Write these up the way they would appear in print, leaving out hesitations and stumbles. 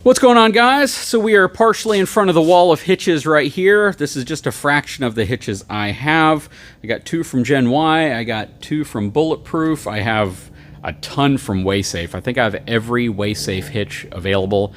What's going on, guys? So we are partially in front of the wall of Hitches right here. This is just a fraction of the Hitches I have. I got 2 from Gen Y, I got 2 from Bulletproof, I have a ton from WaySafe. I think I have every WaySafe hitch available.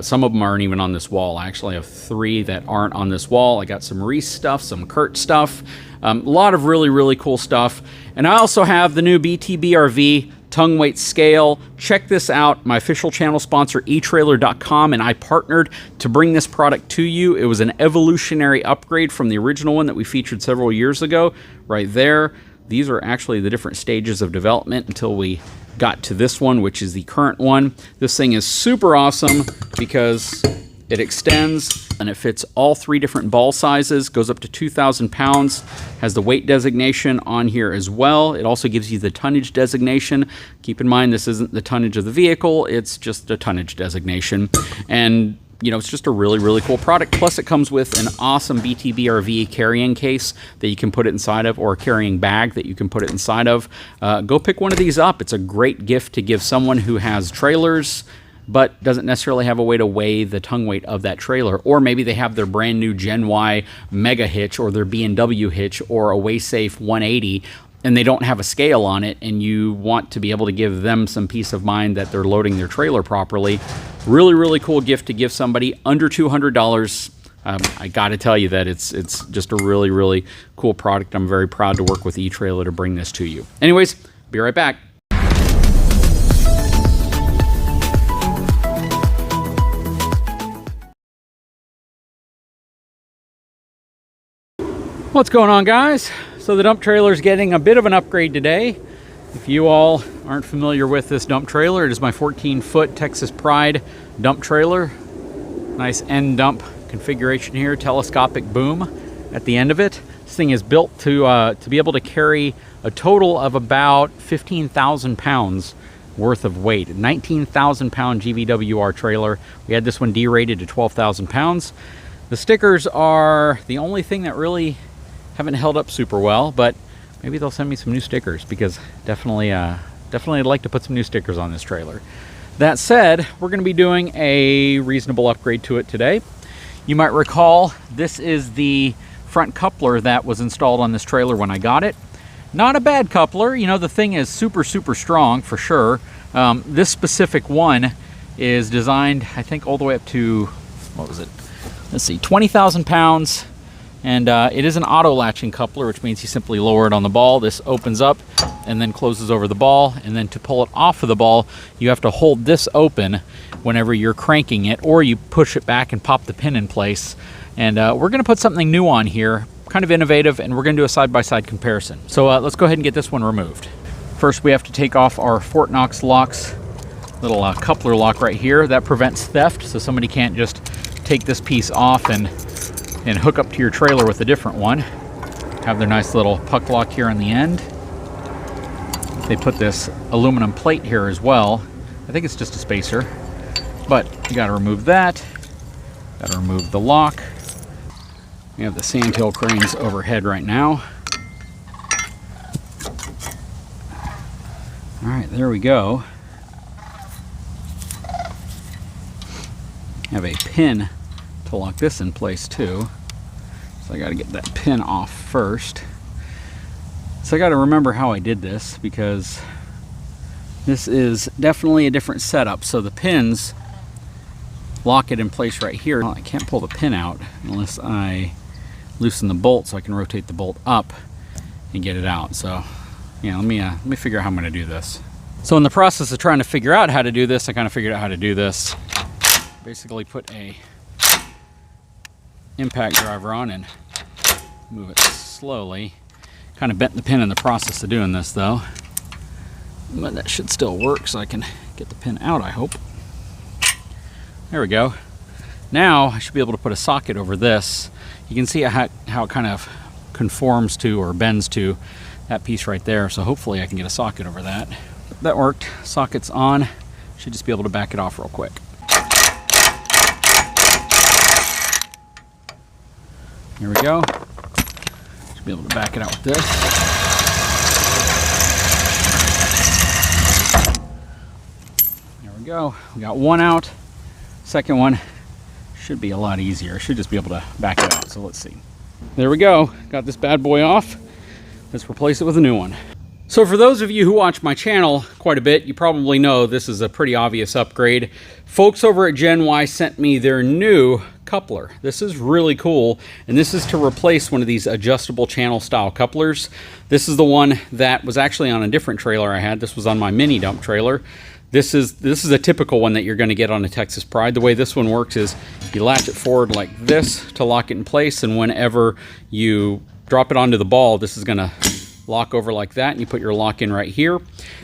Some of them aren't even on this wall. I actually have 3 that aren't on this wall. I got some Reese stuff, some Kurt stuff, a lot of really cool stuff. And I also have the new BTBRV tongue weight scale. Check this out. My official channel sponsor, eTrailer.com, and I partnered to bring this product to you. It was an evolutionary upgrade from the original one that we featured several years ago. Right there. These are actually the different stages of development until we got to this one, which is the current one. This thing is super awesome because it extends and it fits all 3 different ball sizes, goes up to 2,000 pounds, has the weight designation on here as well. It also gives you the tonnage designation. Keep in mind, this isn't the tonnage of the vehicle, it's just a tonnage designation. And you know, it's just a really cool product. Plus it comes with an awesome BTBRV carrying case that you can put it inside of, or a carrying bag that you can put it inside of. Go pick one of these up. It's a great gift to give someone who has trailers but doesn't necessarily have a way to weigh the tongue weight of that trailer. Or maybe they have their brand new Gen Y Mega Hitch or their B&W Hitch or a WaySafe 180 and they don't have a scale on it, and you want to be able to give them some peace of mind that they're loading their trailer properly. Really cool gift to give somebody under $200. I got to tell you that it's just a really cool product. I'm very proud to work with eTrailer to bring this to you. Anyways, be right back. What's going on, guys? So the dump trailer is getting a bit of an upgrade today. If you all aren't familiar with this dump trailer, it is my 14-foot Texas Pride dump trailer. Nice end dump configuration here, telescopic boom at the end of it. This thing is built to be able to carry a total of about 15,000 pounds worth of weight. 19,000 pound GVWR trailer. We had this one derated to 12,000 pounds. The stickers are the only thing that really haven't held up super well, but maybe they'll send me some new stickers, because definitely I'd like to put some new stickers on this trailer. That said, we're going to be doing a reasonable upgrade to it today. You might recall this is the front coupler that was installed on this trailer when I got it. Not a bad coupler. You know, the thing is super strong for sure. This specific one is designed, I think, all the way up to, what was it? Let's see, 20,000 pounds. And it is an auto latching coupler, which means you simply lower it on the ball. This opens up and then closes over the ball. And then to pull it off of the ball, you have to hold this open whenever you're cranking it, or you push it back and pop the pin in place. And we're going to put something new on here, kind of innovative, and we're going to do a side-by-side comparison. So let's go ahead and get this one removed. First, we have to take off our Fort Knox locks, little coupler lock right here. That prevents theft, so somebody can't just take this piece off and hook up to your trailer with a different one. Have their nice little puck lock here on the end. They put this aluminum plate here as well. I think it's just a spacer, but you got to remove that. Got to remove the lock. We have the sandhill cranes overhead right now. All right, there we go. Have a pin to lock this in place too. So I got to get that pin off first. So I got to remember how I did this, because this is definitely a different setup. So the pins lock it in place right here. Well, I can't pull the pin out unless I loosen the bolt, so I can rotate the bolt up and get it out. So yeah, let me figure out how I'm going to do this. So in the process of trying to figure out how to do this, I kind of figured out how to do this. Basically put a impact driver on and move it slowly. Kind of bent the pin in the process of doing this though, but that should still work, so I can get the pin out, I hope. There we go. Now I should be able to put a socket over this. You can see how it kind of conforms to, or bends to, that piece right there, so hopefully I can get a socket over that. That worked. Socket's on. Should just be able to back it off real quick. Here we go. Should be able to back it out with this. There we go. We got one out. second one should be a lot easier. I should just be able to back it out. So let's see. There we go. Got this bad boy off. Let's replace it with a new one. So for those of you who watch my channel quite a bit, you probably know this is a pretty obvious upgrade. Folks over at GENY sent me their new coupler. This is really cool, and this is to replace one of these adjustable channel style couplers. This is the one that was actually on a different trailer I had. This was on my mini dump trailer. This is a typical one that you're going to get on a Texas Pride. The way this one works is you latch it forward like this to lock it in place, and whenever you drop it onto the ball, this is going to lock over like that, and you put your lock in right here.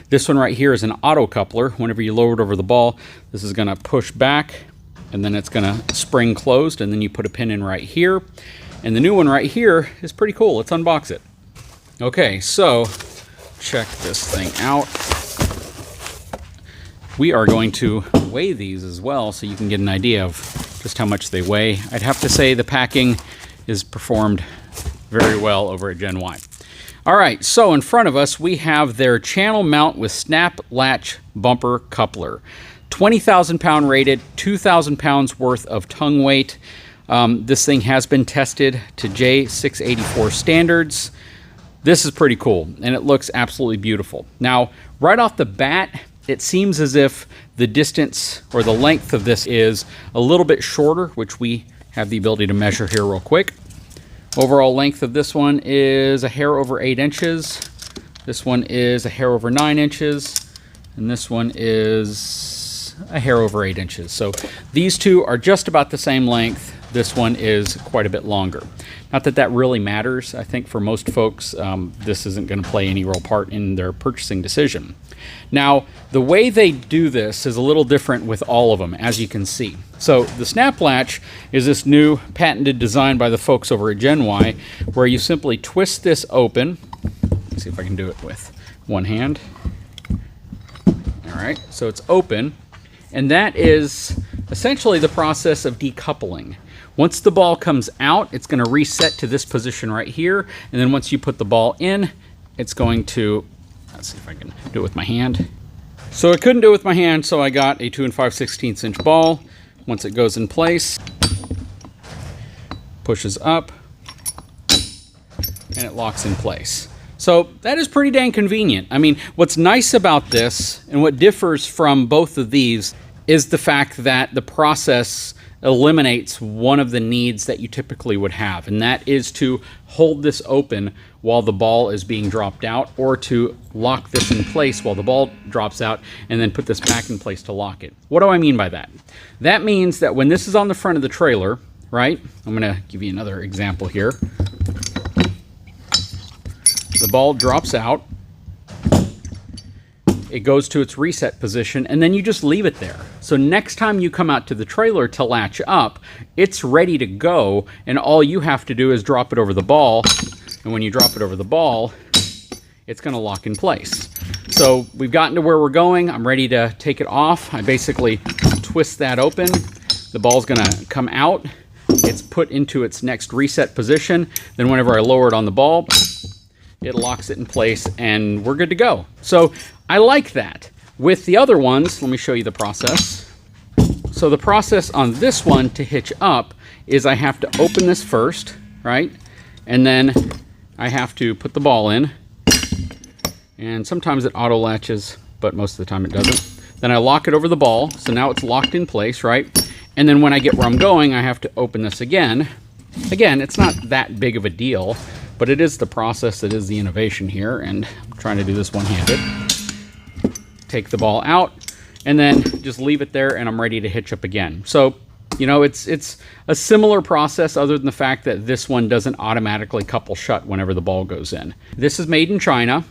This one right here is an auto coupler. Whenever you lower it over the ball, this is going to push back, and then it's going to spring closed, and then you put a pin in right here. And the new one right here is pretty cool. Let's unbox it. Okay, so check this thing out. We are going to weigh these as well so you can get an idea of just how much they weigh. I'd have to say the packing is performed very well over at GENY. All right, so in front of us we have their channel mount with snap latch bumper coupler. 20,000 pound rated, 2,000 pounds worth of tongue weight. This thing has been tested to J684 standards. This is pretty cool, and it looks absolutely beautiful. Now, right off the bat, it seems as if the distance or the length of this is a little bit shorter, which we have the ability to measure here real quick. Overall length of this one is a hair over 8 inches. This one is a hair over 9 inches. And this one is a hair over 8 inches. So these two are just about the same length. This one is quite a bit longer. Not that that really matters. I think for most folks, this isn't going to play any real part in their purchasing decision. Now, the way they do this is a little different with all of them, as you can see. So the snap latch is this new patented design by the folks over at GENY, where you simply twist this open. Let's see if I can do it with one hand. All right, so it's open, and that is essentially the process of decoupling. Once the ball comes out, it's going to reset to this position right here, and then once you put the ball in, it's going to, let's see if I can do it with my hand. So I couldn't do it with my hand, so I got a 2 5/16 inch ball. Once it goes in place, pushes up, and it locks in place. So that is pretty dang convenient. I mean, what's nice about this, and what differs from both of these, is the fact that the process eliminates one of the needs that you typically would have, and that is to hold this open while the ball is being dropped out, or to lock this in place while the ball drops out, and then put this back in place to lock it. What do I mean by that? That means that when this is on the front of the trailer, right? I'm going to give you another example here. The ball drops out, it goes to its reset position, and then you just leave it there. So next time you come out to the trailer to latch up, it's ready to go, and all you have to do is drop it over the ball, and when you drop it over the ball, it's going to lock in place. So we've gotten to where we're going. I'm ready to take it off. I basically twist that open. The ball's going to come out. It's put into its next reset position. Then whenever I lower it on the ball, it locks it in place, and we're good to go. So I like that. With the other ones, let me show you the process. So the process on this one to hitch up is I have to open this first, right? And then I have to put the ball in. And sometimes it auto latches, but most of the time it doesn't. Then I lock it over the ball, so now it's locked in place, right? And then when I get where I'm going, I have to open this again. Again, it's not that big of a deal, but it is the process that is the innovation here, and I'm trying to do this one-handed. Take the ball out, and then just leave it there, and I'm ready to hitch up again. So, you know, it's a similar process, other than the fact that this one doesn't automatically couple shut whenever the ball goes in. This is made in China.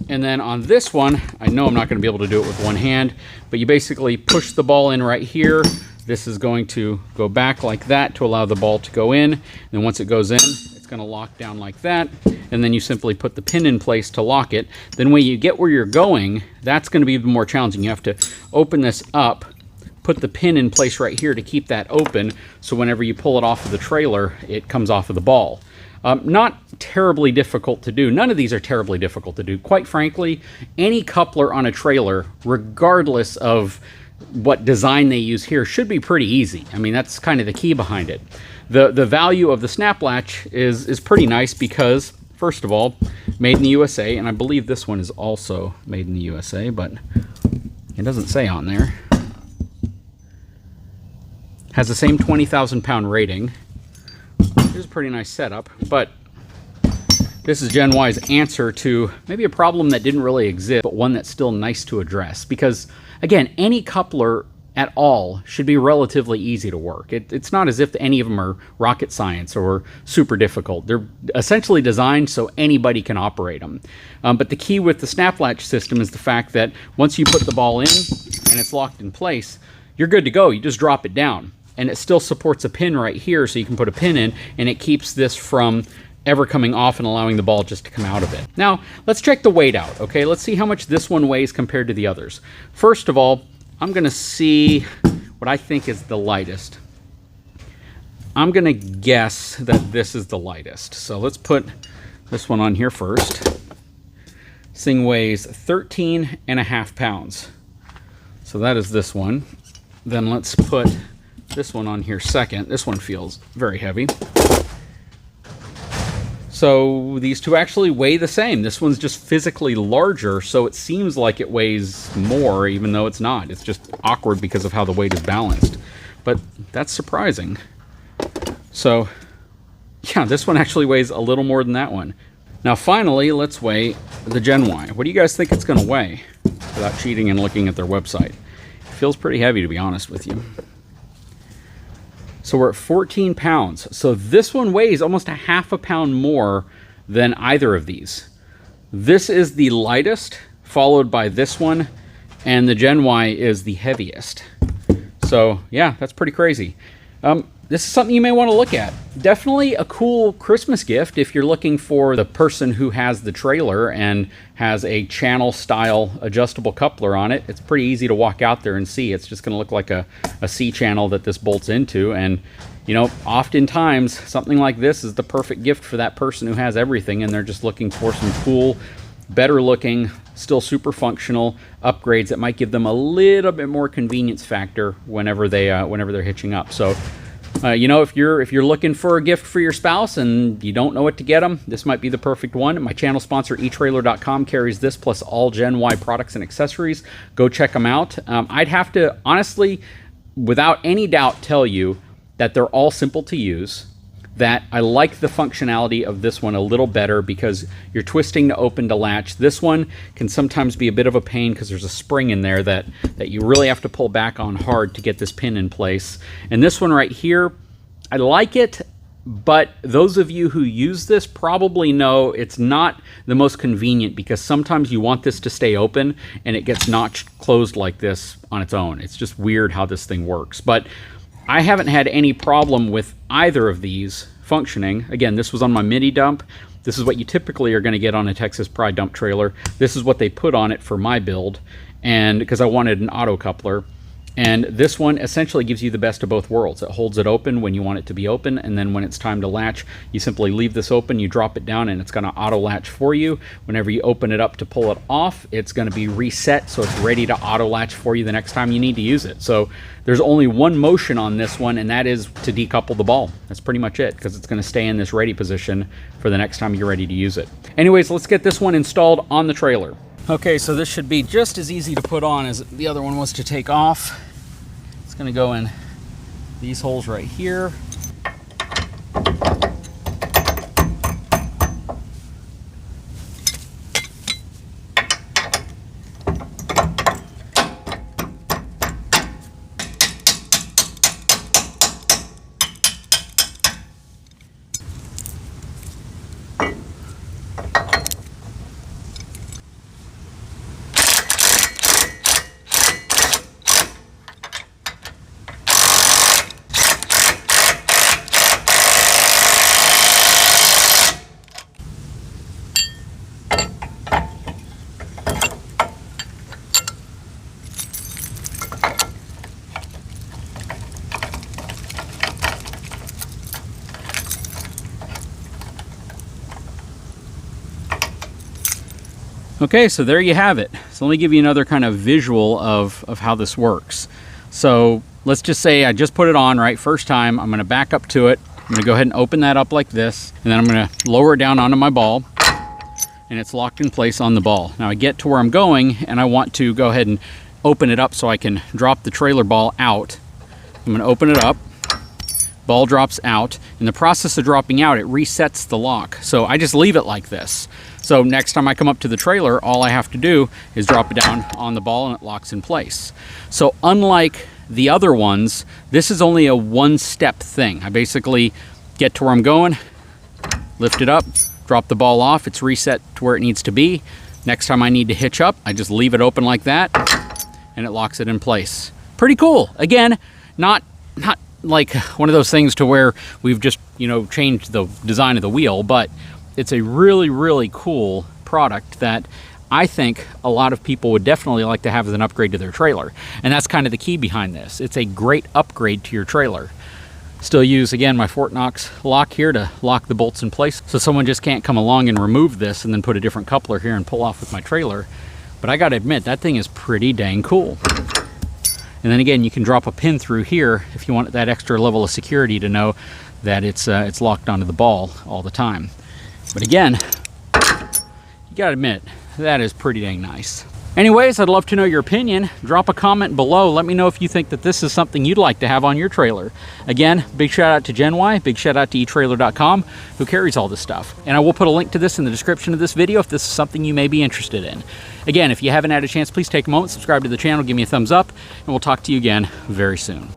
And then on this one, I know I'm not going to be able to do it with one hand, but you basically push the ball in right here. This is going to go back like that to allow the ball to go in. And once it goes in, it's going to lock down like that. And then you simply put the pin in place to lock it. Then when you get where you're going, that's going to be even more challenging. You have to open this up, put the pin in place right here to keep that open, so whenever you pull it off of the trailer, it comes off of the ball. Not terribly difficult to do. None of these are terribly difficult to do. Quite frankly, any coupler on a trailer, regardless of what design they use here should be pretty easy. I mean, that's kind of the key behind it. The value of the snap latch is pretty nice because, first of all, made in the USA, and I believe this one is also made in the USA, but it doesn't say on there. Has the same 20,000 pound rating. Here's a pretty nice setup, but this is Gen Y's answer to maybe a problem that didn't really exist, but one that's still nice to address. Because, again, any coupler at all should be relatively easy to work. It's not as if any of them are rocket science or super difficult. They're essentially designed so anybody can operate them. But the key with the snap latch system is the fact that once you put the ball in and it's locked in place, you're good to go. You just drop it down. And it still supports a pin right here, so you can put a pin in, and it keeps this from ever coming off and allowing the ball just to come out of it. Now, let's check the weight out, okay? Let's see how much this one weighs compared to the others. First of all, I'm gonna see what I think is the lightest. I'm gonna guess that this is the lightest. So let's put this one on here first. This thing weighs 13.5 pounds. So that is this one. Then let's put this one on here second. This one feels very heavy. So these two actually weigh the same. This one's just physically larger, so it seems like it weighs more, even though it's not. It's just awkward because of how the weight is balanced. But that's surprising. So, yeah, this one actually weighs a little more than that one. Now, finally, let's weigh the Gen Y. What do you guys think it's going to weigh without cheating and looking at their website? It feels pretty heavy, to be honest with you. So we're at 14 pounds. So this one weighs almost a half a pound more than either of these. This is the lightest, followed by this one, and the Gen Y is the heaviest. So yeah, that's pretty crazy. This is something you may want to look at. Definitely a cool Christmas gift if you're looking for the person who has the trailer and has a channel style adjustable coupler on it. It's pretty easy to walk out there and see. It's just going to look like a C channel that this bolts into. And, you know, oftentimes something like this is the perfect gift for that person who has everything and they're just looking for some cool, better looking, still super functional upgrades that might give them a little bit more convenience factor whenever they're hitching up. So, you know, if you're looking for a gift for your spouse and you don't know what to get them, this might be the perfect one. My channel sponsor, eTrailer.com, carries this plus all Gen Y products and accessories. Go check them out. I'd have to, honestly, without any doubt, tell you that they're all simple to use, that I like the functionality of this one a little better because you're twisting to open to latch. This one can sometimes be a bit of a pain because there's a spring in there that you really have to pull back on hard to get this pin in place. And this one right here, I like it, but those of you who use this probably know it's not the most convenient because sometimes you want this to stay open and it gets notched closed like this on its own. It's just weird how this thing works. But I haven't had any problem with either of these functioning. Again, this was on my mini dump. This is what you typically are going to get on a Texas Pride dump trailer. This is what they put on it for my build, and because I wanted an auto coupler. And this one essentially gives you the best of both worlds. It holds it open when you want it to be open, and then when it's time to latch, you simply leave this open, you drop it down, and it's going to auto latch for you. Whenever you open it up to pull it off, it's going to be reset, so it's ready to auto latch for you the next time you need to use it. So there's only one motion on this one, and that is to decouple the ball. That's pretty much it, because it's going to stay in this ready position for the next time you're ready to use it. Anyways, let's get this one installed on the trailer. Okay, so this should be just as easy to put on as the other one was to take off. It's going to go in these holes right here. Okay, so there you have it. So let me give you another kind of visual of how this works. So let's just say I just put it on, right? First time, I'm gonna back up to it. I'm gonna go ahead and open that up like this, and then I'm gonna lower it down onto my ball, and it's locked in place on the ball. Now I get to where I'm going, and I want to go ahead and open it up so I can drop the trailer ball out. I'm gonna open it up, ball drops out. In the process of dropping out, it resets the lock. So I just leave it like this. So next time I come up to the trailer, all I have to do is drop it down on the ball and it locks in place. So unlike the other ones, this is only a one-step thing. I basically get to where I'm going, lift it up, drop the ball off, it's reset to where it needs to be. Next time I need to hitch up, I just leave it open like that and it locks it in place. Pretty cool. Again, not like one of those things to where we've just, you know, changed the design of the wheel, but it's a really, really cool product that I think a lot of people would definitely like to have as an upgrade to their trailer. And that's kind of the key behind this. It's a great upgrade to your trailer. Still use, again, my Fort Knox lock here to lock the bolts in place, so someone just can't come along and remove this and then put a different coupler here and pull off with my trailer. But I gotta admit, that thing is pretty dang cool. And then again, you can drop a pin through here if you want that extra level of security to know that it's locked onto the ball all the time. But again, you gotta admit, that is pretty dang nice. Anyways, I'd love to know your opinion. Drop a comment below. Let me know if you think that this is something you'd like to have on your trailer. Again, big shout out to GENY, big shout out to eTrailer.com, who carries all this stuff. And I will put a link to this in the description of this video if this is something you may be interested in. Again, if you haven't had a chance, please take a moment, subscribe to the channel, give me a thumbs up, and we'll talk to you again very soon.